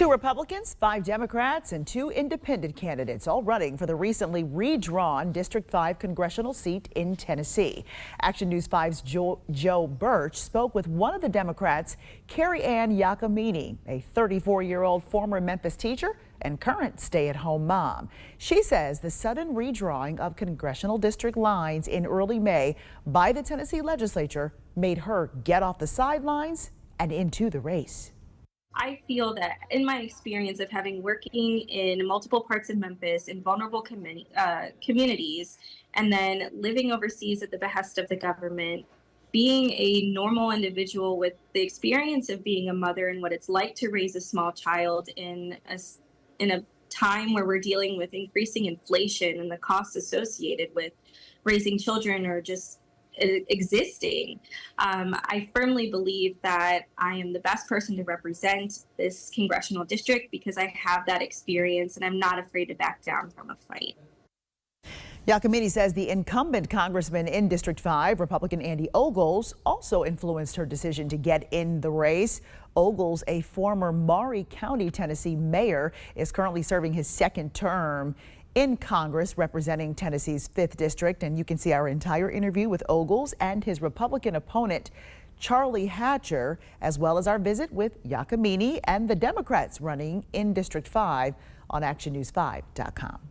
2 Republicans, 5 Democrats, and 2 independent candidates all running for the recently redrawn District 5 congressional seat in Tennessee. Action News 5's Joe Birch spoke with one of the Democrats, Carrie Ann Giacomini, a 34-year-old former Memphis teacher and current stay-at-home mom. She says the sudden redrawing of congressional district lines in early May by the Tennessee legislature made her get off the sidelines and into the race. I feel that in my experience of having working in multiple parts of Memphis in vulnerable communities and then living overseas at the behest of the government, being a normal individual with the experience of being a mother and what it's like to raise a small child in a time where we're dealing with increasing inflation and the costs associated with raising children or just existing. I firmly believe that I am the best person to represent this congressional district because I have that experience and I'm not afraid to back down from a fight. Giacomini says the incumbent congressman in District 5, Republican Andy Ogles, also influenced her decision to get in the race. Ogles, a former Maury County, Tennessee mayor, is currently serving his second term in Congress representing Tennessee's 5th district, and you can see our entire interview with Ogles and his Republican opponent Charlie Hatcher, as well as our visit with Giacomini and the Democrats running in District 5 on actionnews5.com.